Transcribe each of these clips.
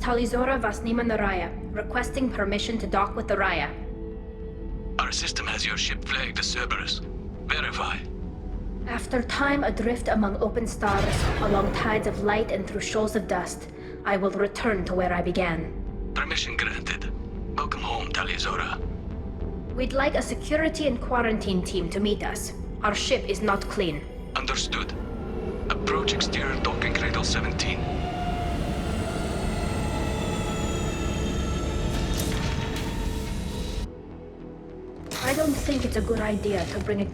Talizora Vasnima Naraya, requesting permission to dock with the Raya. Our system has your ship flagged as Cerberus. Verify. After time adrift among open stars, along tides of light and through shoals of dust, I will return to where I began. Permission granted. Welcome home, Talizora. We'd like a security and quarantine team to meet us. Our ship is not clean. Understood. Approach exterior docking cradle 17. I don't think it's a good idea to bring a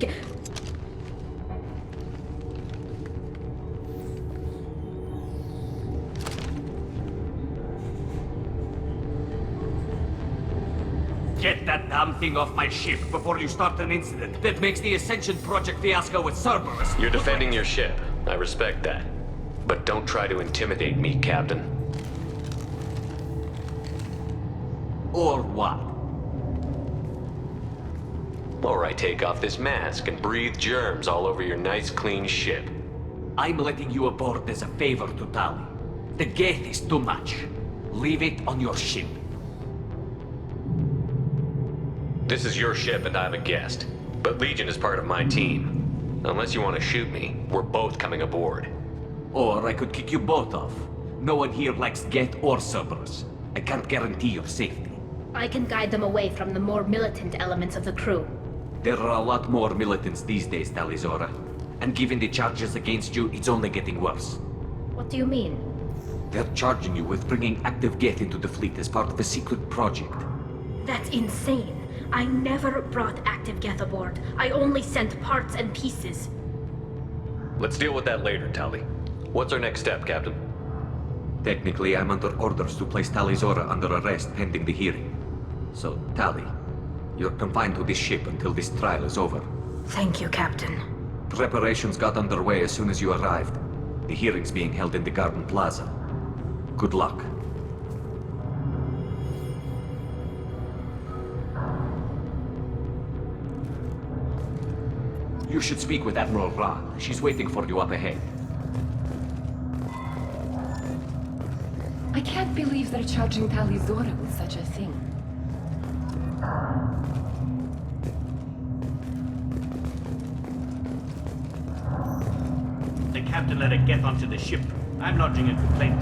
Get that damn thing off my ship before you start an incident that makes the Ascension Project fiasco with Cerberus. You're defending your ship. I respect that. But don't try to intimidate me, Captain. Or what? Or I take off this mask and breathe germs all over your nice, clean ship. I'm letting you aboard as a favor to Tali. The gate is too much. Leave it on your ship. This is your ship and I'm a guest. But Legion is part of my team. Unless you want to shoot me, we're both coming aboard. Or I could kick you both off. No one here likes Geth or Cerberus. I can't guarantee your safety. I can guide them away from the more militant elements of the crew. There are a lot more militants these days, Talizora. And given the charges against you, it's only getting worse. What do you mean? They're charging you with bringing active Geth into the fleet as part of a secret project. That's insane. I never brought active Geth aboard. I only sent parts and pieces. Let's deal with that later, Tali. What's our next step, Captain? Technically, I'm under orders to place Talizora under arrest pending the hearing. So, Tali, you're confined to this ship until this trial is over. Thank you, Captain. Preparations got underway as soon as you arrived. The hearing's being held in the Garden Plaza. Good luck. You should speak with Admiral Ra. She's waiting for you up ahead. I can't believe they're charging Talizora with such a thing. The captain let it get onto the ship. I'm lodging a complaint.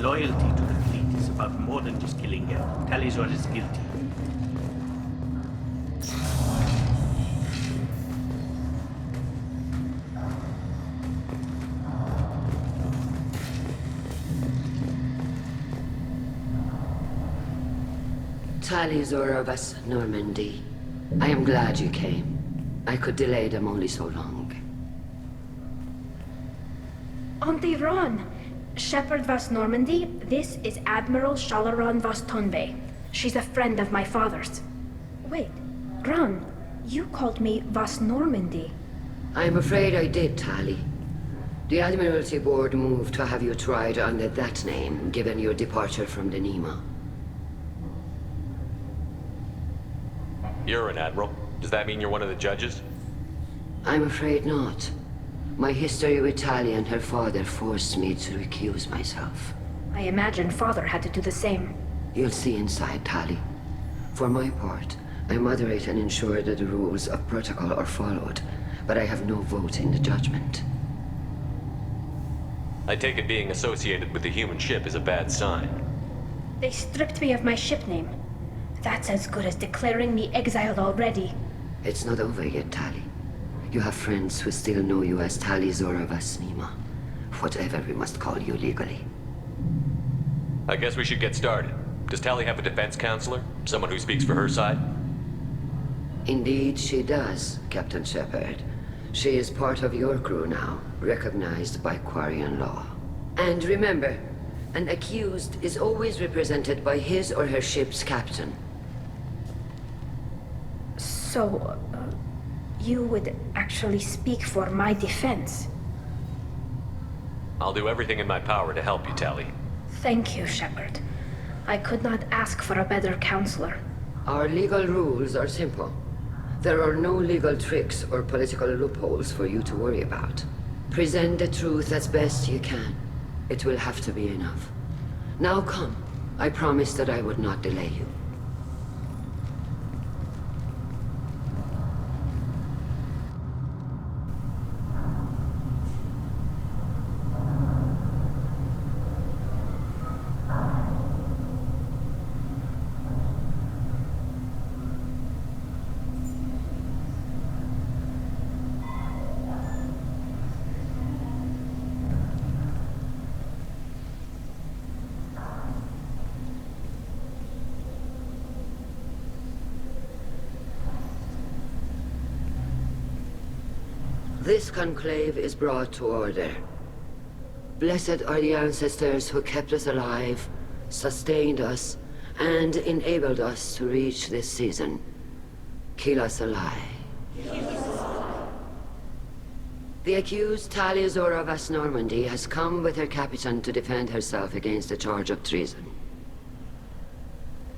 Loyalty to the fleet is about more than just killing Geth. Talizora is guilty. Talizora of us, Normandy. I am glad you came. I could delay them only so long. Auntie Ron! Shepard Vas Normandy, this is Admiral Shalaran Vas Tonbe. She's a friend of my father's. Wait, Ron, you called me Vas Normandy. I'm afraid I did, Tali. The Admiralty Board moved to have you tried under that name, given your departure from the Nima. You're an admiral. Does that mean you're one of the judges? I'm afraid not. My history with Tali and her father forced me to recuse myself. I imagine father had to do the same. You'll see inside, Tali. For my part, I moderate and ensure that the rules of protocol are followed, but I have no vote in the judgment. I take it being associated with the human ship is a bad sign. They stripped me of my ship name. That's as good as declaring me exiled already. It's not over yet, Tali. You have friends who still know you as Talizora Vas Nima. Whatever we must call you legally. I guess we should get started. Does Tali have a defense counselor? Someone who speaks for her side? Indeed she does, Captain Shepard. She is part of your crew now, recognized by Quarian law. And remember, an accused is always represented by his or her ship's captain. So, you would actually speak for my defense? I'll do everything in my power to help you, Tali. Thank you, Shepard. I could not ask for a better counselor. Our legal rules are simple. There are no legal tricks or political loopholes for you to worry about. Present the truth as best you can. It will have to be enough. Now come. I promised that I would not delay you. This conclave is brought to order. Blessed are the ancestors who kept us alive, sustained us, and enabled us to reach this season. Keelas Alai. The accused Tali Azora Vas Normandy has come with her captain to defend herself against the charge of treason.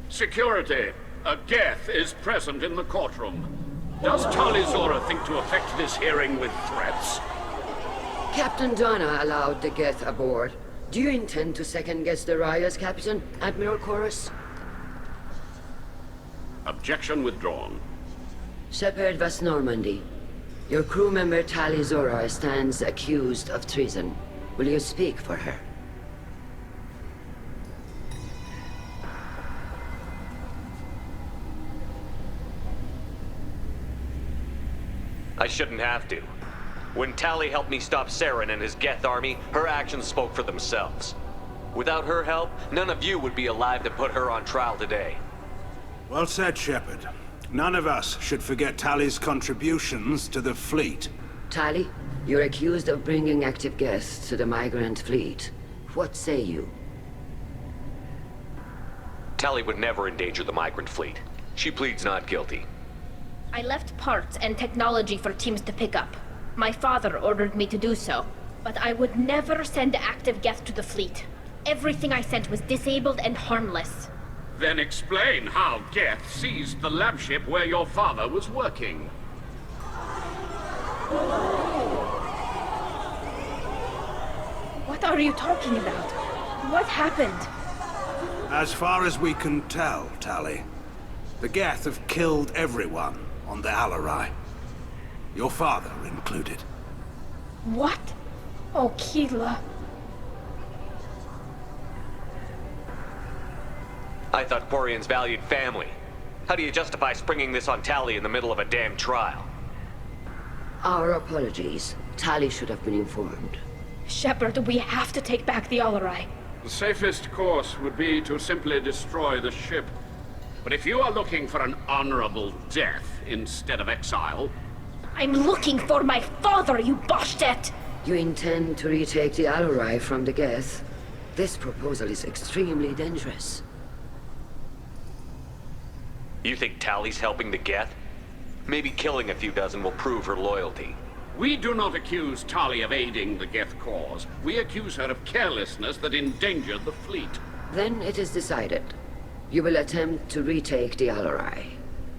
Security! A Geth is present in the courtroom. Does Tali Zora think to affect this hearing with threats? Captain Donna allowed the Geth aboard. Do you intend to second-guess the Raya's captain, Admiral Chorus? Objection withdrawn. Shepard Vas Normandy, your crew member Tali Zora stands accused of treason. Will you speak for her? I shouldn't have to. When Tali helped me stop Saren and his Geth army, her actions spoke for themselves. Without her help, none of you would be alive to put her on trial today. Well said, Shepard. None of us should forget Tali's contributions to the fleet. Tali, you're accused of bringing active Geth to the migrant fleet. What say you? Tali would never endanger the migrant fleet. She pleads not guilty. I left parts and technology for teams to pick up. My father ordered me to do so, but I would never send active Geth to the fleet. Everything I sent was disabled and harmless. Then explain how Geth seized the lab ship where your father was working. What are you talking about? What happened? As far as we can tell, Tali, the Geth have killed everyone on the Alarai. Your father included. What? Oh, Keela. I thought Quarians valued family. How do you justify springing this on Tali in the middle of a damn trial? Our apologies. Tali should have been informed. Shepard, we have to take back the Alarai. The safest course would be to simply destroy the ship. But if you are looking for an honorable death instead of exile... I'm looking for my father, you Boshtet! You intend to retake the Alarai from the Geth? This proposal is extremely dangerous. You think Tali's helping the Geth? Maybe killing a few dozen will prove her loyalty. We do not accuse Tali of aiding the Geth cause. We accuse her of carelessness that endangered the fleet. Then it is decided. You will attempt to retake the Alarai.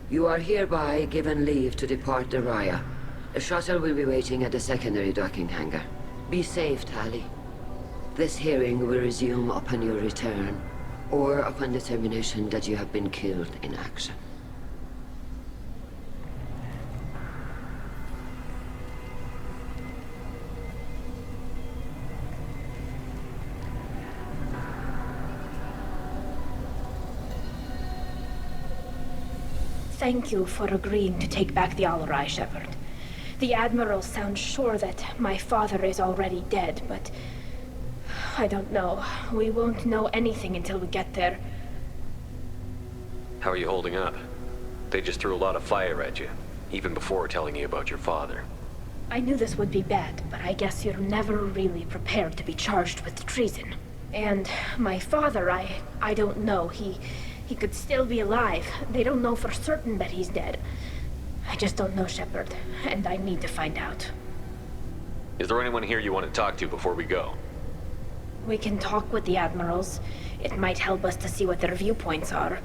You are hereby given leave to depart the Raya. A shuttle will be waiting at the secondary docking hangar. Be safe, Tali. This hearing will resume upon your return, or upon determination that you have been killed in action. Thank you for agreeing to take back the Alarai, Shepard. The Admiral sounds sure that my father is already dead, but... I don't know. We won't know anything until we get there. How are you holding up? They just threw a lot of fire at you, even before telling you about your father. I knew this would be bad, but I guess you're never really prepared to be charged with treason. And my father, I don't know. He could still be alive. They don't know for certain that he's dead. I just don't know, Shepard, and I need to find out. Is there anyone here you want to talk to before we go? We can talk with the Admirals. It might help us to see what their viewpoints are.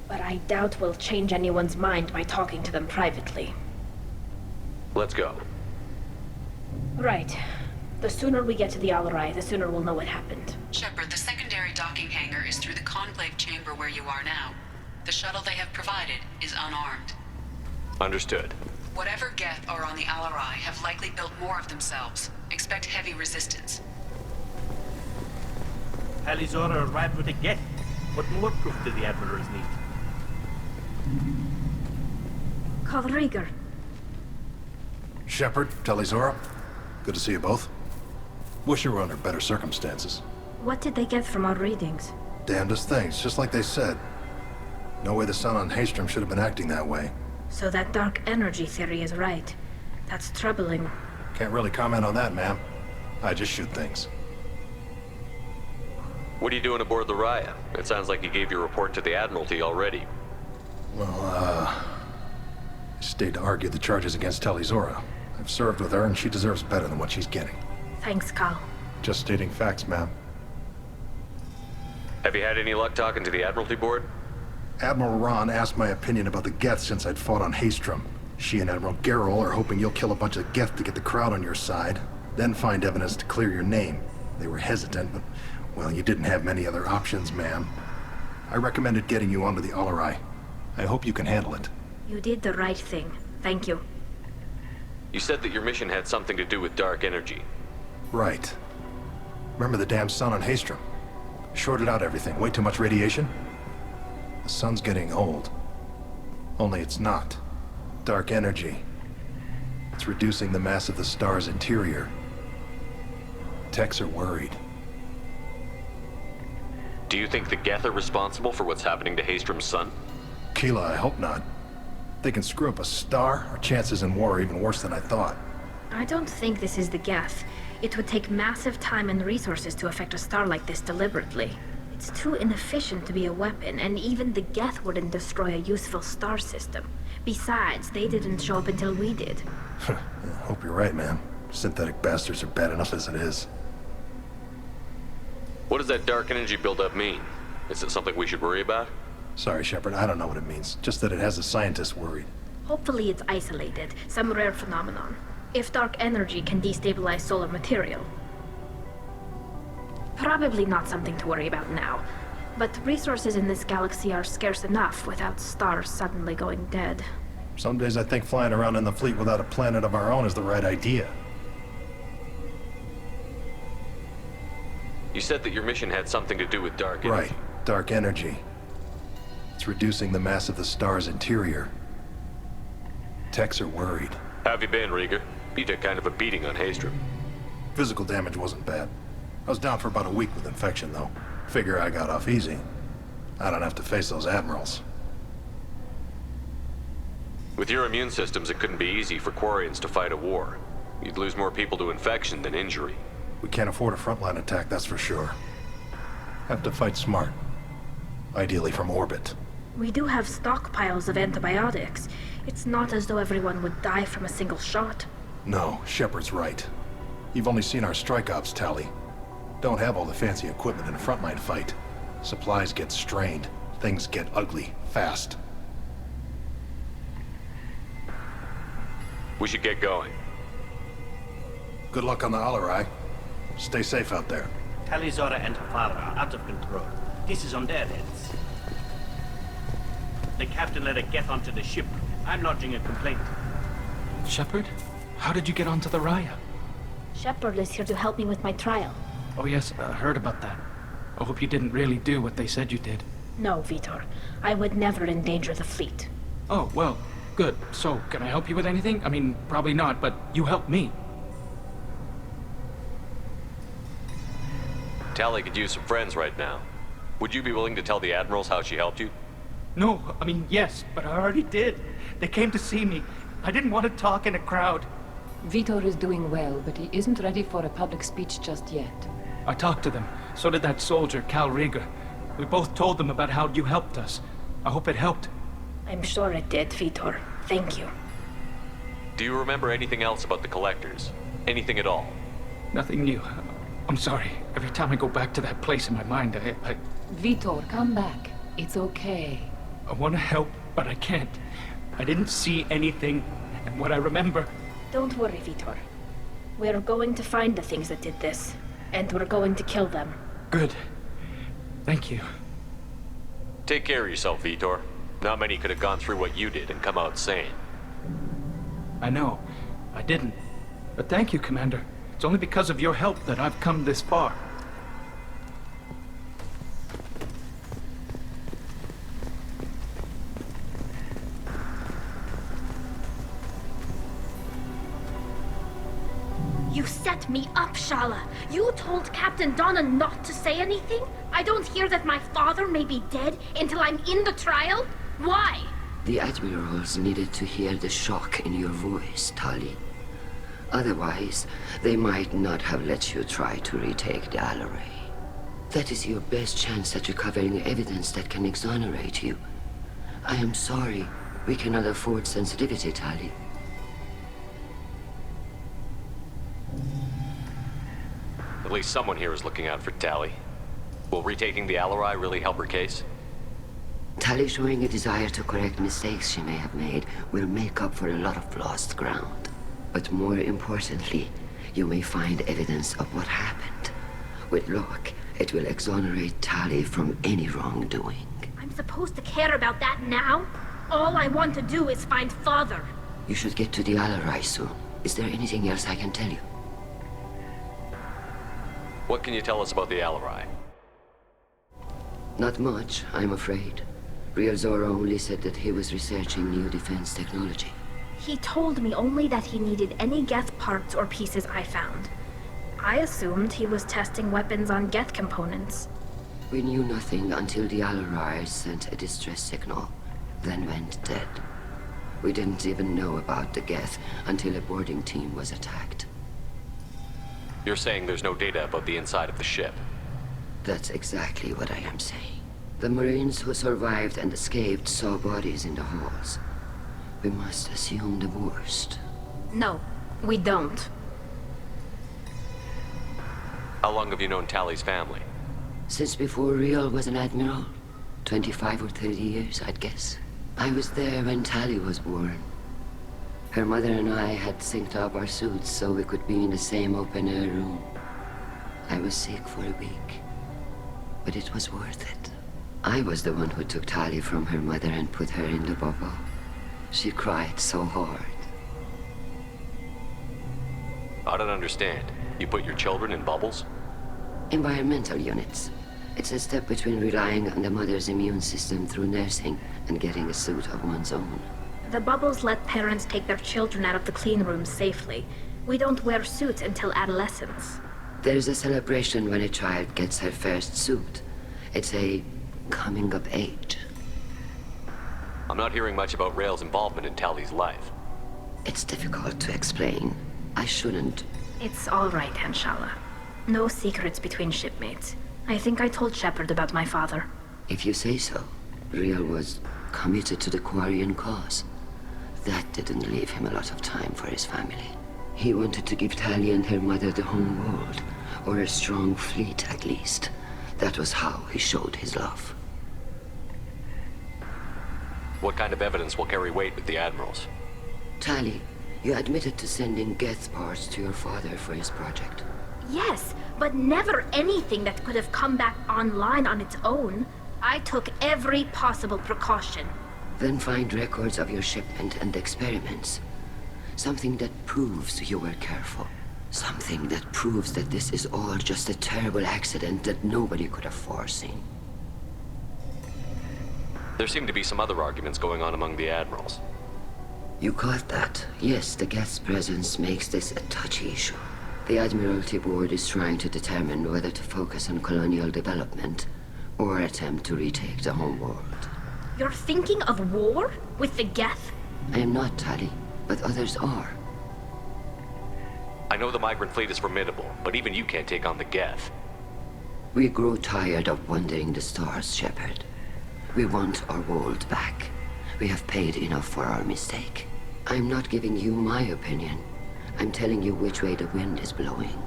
But I doubt we'll change anyone's mind by talking to them privately. Let's go. Right. The sooner we get to the Alarai, the sooner we'll know what happened. Shepard, the secondary docking hangar is through the conclave chamber where you are now. The shuttle they have provided is unarmed. Understood. Whatever Geth are on the Alarai have likely built more of themselves. Expect heavy resistance. Talizora arrived with a Geth. What more proof do the Admirals need? Call Rieger. Shepard, Talizora, good to see you both. Wish you were under better circumstances. What did they get from our readings? Damnedest things, just like they said. No way the sun on Haystrom should have been acting that way. So that dark energy theory is right. That's troubling. Can't really comment on that, ma'am. I just shoot things. What are you doing aboard the Raya? It sounds like you gave your report to the Admiralty already. Well, I stayed to argue the charges against Talizora. I've served with her, and she deserves better than what she's getting. Thanks, Cal. Just stating facts, ma'am. Have you had any luck talking to the Admiralty board? Admiral Ron asked my opinion about the Geth since I'd fought on Haystrom. She and Admiral Gerrel are hoping you'll kill a bunch of Geth to get the crowd on your side, then find evidence to clear your name. They were hesitant, but, well, you didn't have many other options, ma'am. I recommended getting you onto the Alarai. I hope you can handle it. You did the right thing. Thank you. You said that your mission had something to do with dark energy. Right. Remember the damn sun on Haystrom? Shorted out everything. Way too much radiation? The sun's getting old. Only it's not. Dark energy. It's reducing the mass of the star's interior. Techs are worried. Do you think the Geth are responsible for what's happening to Haystrom's sun? Keela, I hope not. If they can screw up a star, our chances in war are even worse than I thought. I don't think this is the Geth. It would take massive time and resources to affect a star like this deliberately. It's too inefficient to be a weapon, and even the Geth wouldn't destroy a useful star system. Besides, they didn't show up until we did. I hope you're right, man. Synthetic bastards are bad enough as it is. What does that dark energy buildup mean? Is it something we should worry about? Sorry, Shepard, I don't know what it means. Just that it has the scientists worried. Hopefully it's isolated, some rare phenomenon. If dark energy can destabilize solar material. Probably not something to worry about now. But resources in this galaxy are scarce enough without stars suddenly going dead. Some days I think flying around in the fleet without a planet of our own is the right idea. You said that your mission had something to do with dark energy. Right. Dark energy. It's reducing the mass of the star's interior. Techs are worried. How have you been, Rieger? You took kind of a beating on Haystrom. Physical damage wasn't bad. I was down for about a week with infection, though. Figure I got off easy. I don't have to face those admirals. With your immune systems, it couldn't be easy for Quarians to fight a war. You'd lose more people to infection than injury. We can't afford a frontline attack, that's for sure. Have to fight smart. Ideally from orbit. We do have stockpiles of antibiotics. It's not as though everyone would die from a single shot. No, Shepard's right. You've only seen our strike ops tally. Don't have all the fancy equipment in a frontline fight. Supplies get strained. Things get ugly, fast. We should get going. Good luck on the Alarai. Stay safe out there. Talizora and her father are out of control. This is on their heads. The captain let a Geth onto the ship. I'm lodging a complaint. Shepard? How did you get onto the Raya? Shepard is here to help me with my trial. Oh yes, I heard about that. I hope you didn't really do what they said you did. No, Vitor. I would never endanger the fleet. Oh, well, good. So, can I help you with anything? I mean, probably not, but you helped me. Tali could use some friends right now. Would you be willing to tell the admirals how she helped you? No, I mean, yes, but I already did. They came to see me. I didn't want to talk in a crowd. Vitor is doing well, but he isn't ready for a public speech just yet. I talked to them. So did that soldier, Cal Rieger. We both told them about how you helped us. I hope it helped. I'm sure it did, Vitor. Thank you. Do you remember anything else about the Collectors? Anything at all? Nothing new. I'm sorry. Every time I go back to that place in my mind, I Vitor, come back. It's okay. I want to help, but I can't. I didn't see anything, and what I remember... Don't worry, Vitor. We're going to find the things that did this, and we're going to kill them. Good. Thank you. Take care of yourself, Vitor. Not many could have gone through what you did and come out sane. I know. I didn't. But thank you, Commander. It's only because of your help that I've come this far. You set me up, Shala. You told Captain Donna not to say anything? I don't hear that my father may be dead until I'm in the trial? Why? The Admirals needed to hear the shock in your voice, Tali. Otherwise, they might not have let you try to retake the Alarai. That is your best chance at recovering evidence that can exonerate you. I am sorry. We cannot afford sensitivity, Tali. At least someone here is looking out for Tali. Will retaking the Alarai really help her case? Tali showing a desire to correct mistakes she may have made will make up for a lot of lost ground. But more importantly, you may find evidence of what happened. With luck, it will exonerate Tali from any wrongdoing. I'm supposed to care about that now? All I want to do is find Father. You should get to the Alarai soon. Is there anything else I can tell you? What can you tell us about the Alarai? Not much, I'm afraid. Real Zora only said that he was researching new defense technology. He told me only that he needed any Geth parts or pieces I found. I assumed he was testing weapons on Geth components. We knew nothing until the Alarai sent a distress signal, then went dead. We didn't even know about the Geth until a boarding team was attacked. You're saying there's no data about the inside of the ship? That's exactly what I am saying. The Marines who survived and escaped saw bodies in the halls. We must assume the worst. No, we don't. How long have you known Tali's family? Since before Riel was an admiral. 25 or 30 years, I'd guess. I was there when Tali was born. Her mother and I had synced up our suits so we could be in the same open-air room. I was sick for a week, but it was worth it. I was the one who took Tali from her mother and put her in the bubble. She cried so hard. I don't understand. You put your children in bubbles? Environmental units. It's a step between relying on the mother's immune system through nursing and getting a suit of one's own. The bubbles let parents take their children out of the clean rooms safely. We don't wear suits until adolescence. There's a celebration when a child gets her first suit. It's a coming of age. I'm not hearing much about Rael's involvement in Tali's life. It's difficult to explain. I shouldn't. It's all right, Anshala. No secrets between shipmates. I think I told Shepard about my father. If you say so. Riel was committed to the Quarian cause. That didn't leave him a lot of time for his family. He wanted to give Tali and her mother the home world, or a strong fleet at least. That was how he showed his love. What kind of evidence will carry weight with the Admirals? Tali, you admitted to sending Geth parts to your father for his project. Yes, but never anything that could have come back online on its own. I took every possible precaution. Then find records of your shipment and experiments. Something that proves you were careful. Something that proves that this is all just a terrible accident that nobody could have foreseen. There seem to be some other arguments going on among the Admirals. You caught that. Yes, the Geth's presence makes this a touchy issue. The Admiralty Board is trying to determine whether to focus on colonial development or attempt to retake the homeworld. You're thinking of war? With the Geth? I am not, Tali, but others are. I know the migrant fleet is formidable, but even you can't take on the Geth. We grow tired of wandering the stars, Shepard. We want our world back. We have paid enough for our mistake. I'm not giving you my opinion. I'm telling you which way the wind is blowing.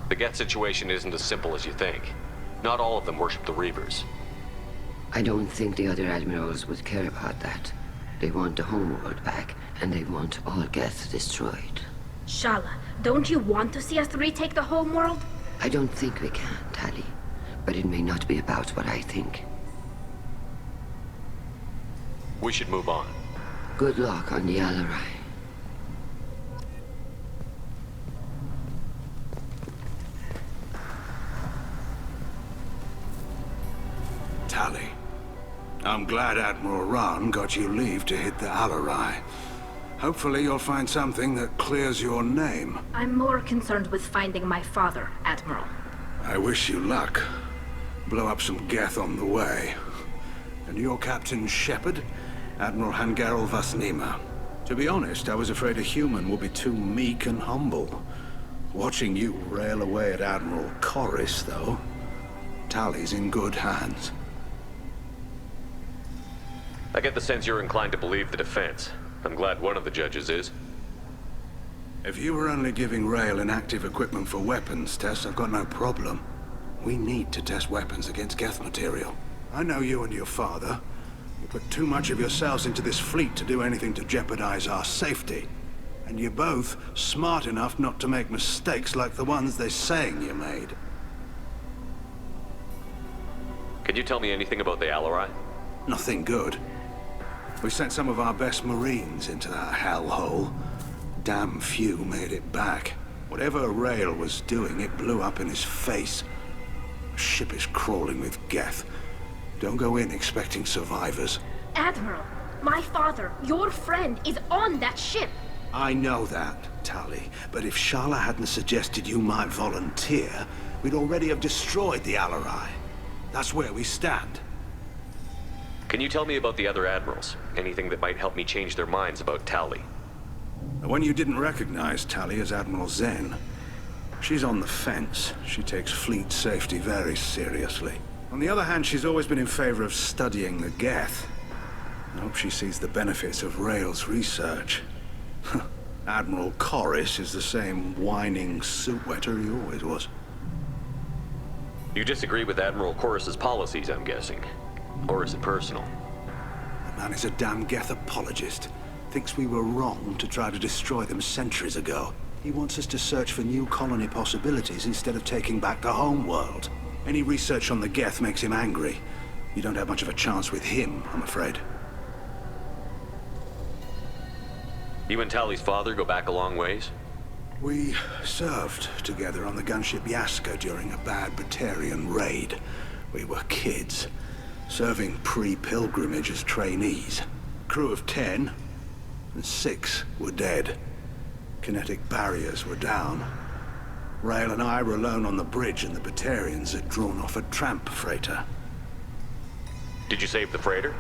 The Geth situation isn't as simple as you think. Not all of them worship the Reavers. I don't think the other admirals would care about that. They want the homeworld back, and they want all Geth destroyed. Shala, don't you want to see us retake the homeworld? I don't think we can, Tali. But it may not be about what I think. We should move on. Good luck on the Alarai. Tali, I'm glad Admiral Ran got you leave to hit the Alarai. Hopefully you'll find something that clears your name. I'm more concerned with finding my father, Admiral. I wish you luck. Blow up some Geth on the way. And your Captain Shepard, Admiral Hangarel Vasnima. To be honest, I was afraid a human would be too meek and humble. Watching you rail away at Admiral Corris, though, Tali's in good hands. I get the sense you're inclined to believe the defense. I'm glad one of the judges is. If you were only giving Rail inactive equipment for weapons tests, I've got no problem. We need to test weapons against Geth material. I know you and your father. You put too much of yourselves into this fleet to do anything to jeopardize our safety. And you're both smart enough not to make mistakes like the ones they're saying you made. Can you tell me anything about the Alarai? Nothing good. We sent some of our best Marines into that hellhole. Damn few made it back. Whatever Rail was doing, it blew up in his face. The ship is crawling with Geth. Don't go in expecting survivors. Admiral, my father, your friend, is on that ship. I know that, Tali. But if Shala hadn't suggested you might volunteer, we'd already have destroyed the Alarai. That's where we stand. Can you tell me about the other admirals? Anything that might help me change their minds about Tali? The one you didn't recognize, Tali, is Admiral Zen. She's on the fence. She takes fleet safety very seriously. On the other hand, she's always been in favor of studying the Geth. I hope she sees the benefits of Rail's research. Admiral Corris is the same whining suit wetter he always was. You disagree with Admiral Corris's policies, I'm guessing. Or is it personal? The man is a damn Geth apologist. Thinks we were wrong to try to destroy them centuries ago. He wants us to search for new colony possibilities instead of taking back the homeworld. Any research on the Geth makes him angry. You don't have much of a chance with him, I'm afraid. You and Tali's father go back a long ways? We served together on the gunship Yaska during a bad Batarian raid. We were kids, serving pre-pilgrimage as trainees. Crew of 10, and 6 were dead. Kinetic barriers were down. Rail and I were alone on the bridge, and the Batarians had drawn off a tramp freighter. Did you save the freighter?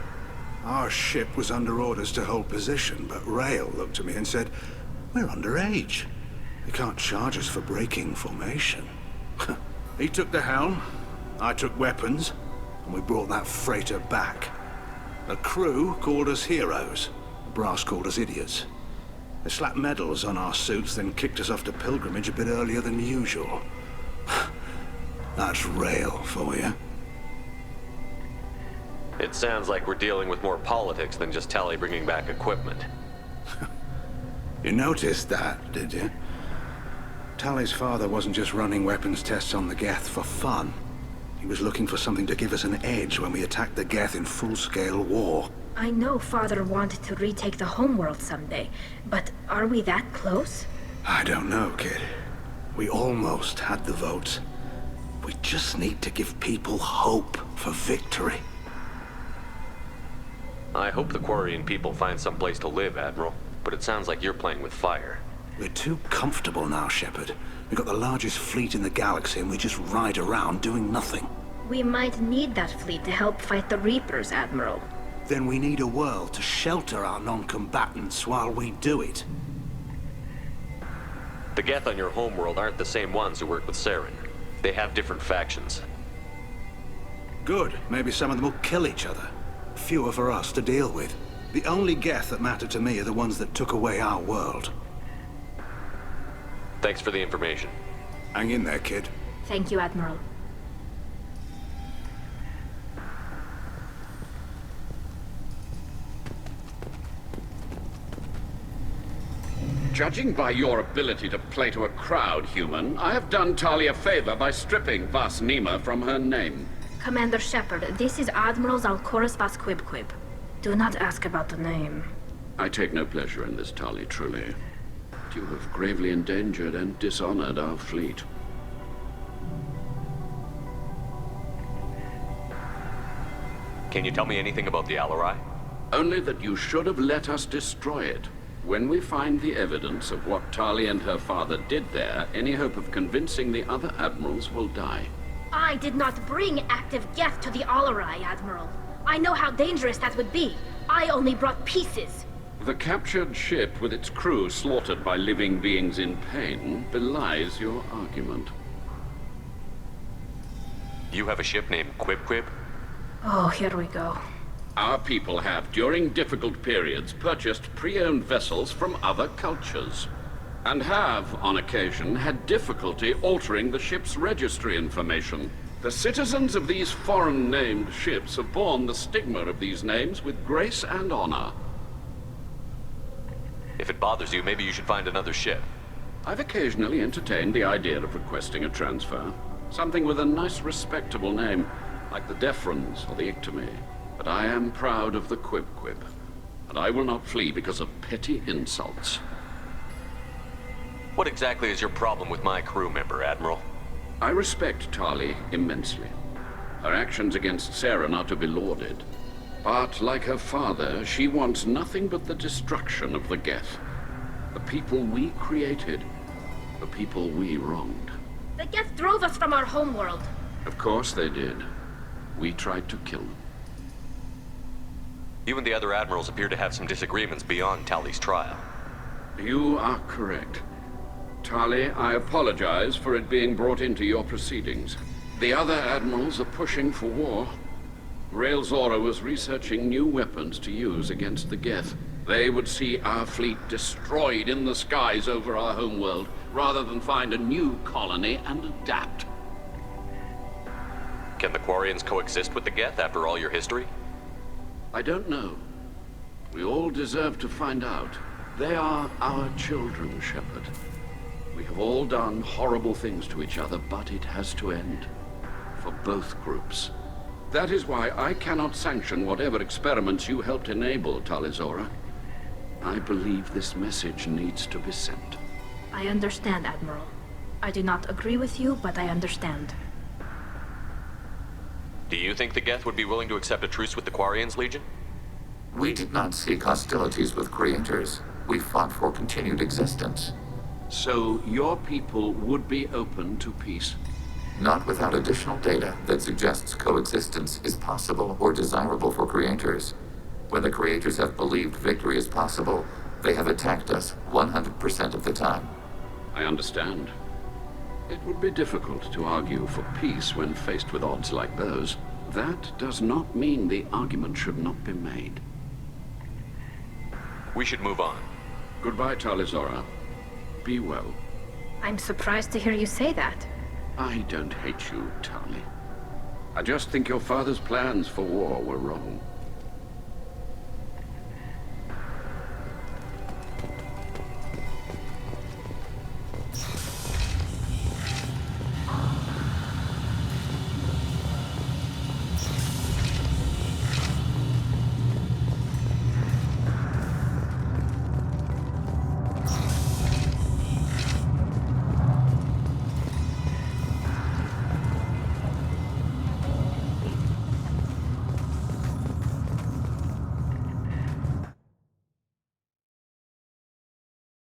Our ship was under orders to hold position, but Rail looked at me and said, "We're underage. They can't charge us for breaking formation." He took the helm, I took weapons, and we brought that freighter back. The crew called us heroes. The brass called us idiots. They slapped medals on our suits, then kicked us off to pilgrimage a bit earlier than usual. That's Rail for you. It sounds like we're dealing with more politics than just Tali bringing back equipment. You noticed that, did you? Tali's father wasn't just running weapons tests on the Geth for fun. He was looking for something to give us an edge when we attacked the Geth in full-scale war. I know Father wanted to retake the homeworld someday, but are we that close? I don't know, kid. We almost had the votes. We just need to give people hope for victory. I hope the Quarian people find some place to live, Admiral, but it sounds like you're playing with fire. We're too comfortable now, Shepard. We've got the largest fleet in the galaxy and we just ride around doing nothing. We might need that fleet to help fight the Reapers, Admiral. Then we need a world to shelter our non-combatants while we do it. The Geth on your homeworld aren't the same ones who work with Saren. They have different factions. Good. Maybe some of them will kill each other. Fewer for us to deal with. The only Geth that matter to me are the ones that took away our world. Thanks for the information. Hang in there, kid. Thank you, Admiral. Judging by your ability to play to a crowd, human, I have done Tali a favor by stripping Vas Nima from her name. Commander Shepard, this is Admiral Zalcoris Vas Quibquib. Do not ask about the name. I take no pleasure in this, Tali, truly. But you have gravely endangered and dishonored our fleet. Can you tell me anything about the Alarai? Only that you should have let us destroy it. When we find the evidence of what Tali and her father did there, any hope of convincing the other admirals will die. I did not bring active Geth to the Alarai, Admiral. I know how dangerous that would be. I only brought pieces. The captured ship with its crew slaughtered by living beings in pain belies your argument. You have a ship named Quib? Oh, here we go. Our people have, during difficult periods, purchased pre-owned vessels from other cultures, and have, on occasion, had difficulty altering the ship's registry information. The citizens of these foreign-named ships have borne the stigma of these names with grace and honor. If it bothers you, maybe you should find another ship. I've occasionally entertained the idea of requesting a transfer. Something with a nice, respectable name, like the Defrons or the Ictomy. But I am proud of the Quib, and I will not flee because of petty insults. What exactly is your problem with my crew member, Admiral? I respect Tali immensely. Her actions against Saren are to be lauded. But, like her father, she wants nothing but the destruction of the Geth. The people we created. The people we wronged. The Geth drove us from our homeworld. Of course they did. We tried to kill them. You and the other admirals appear to have some disagreements beyond Tali's trial. You are correct. Tali, I apologize for it being brought into your proceedings. The other admirals are pushing for war. Rael Zora was researching new weapons to use against the Geth. They would see our fleet destroyed in the skies over our homeworld, rather than find a new colony and adapt. Can the Quarians coexist with the Geth after all your history? I don't know. We all deserve to find out. They are our children, Shepard. We have all done horrible things to each other, but it has to end. For both groups. That is why I cannot sanction whatever experiments you helped enable, Tali Zora. I believe this message needs to be sent. I understand, Admiral. I do not agree with you, but I understand. Do you think the Geth would be willing to accept a truce with the Quarians, Legion? We did not seek hostilities with creators. We fought for continued existence. So your people would be open to peace? Not without additional data that suggests coexistence is possible or desirable for creators. When the creators have believed victory is possible, they have attacked us 100% of the time. I understand. It would be difficult to argue for peace when faced with odds like those. That does not mean the argument should not be made. We should move on. Goodbye, Tali Zora. Be well. I'm surprised to hear you say that. I don't hate you, Tali. I just think your father's plans for war were wrong.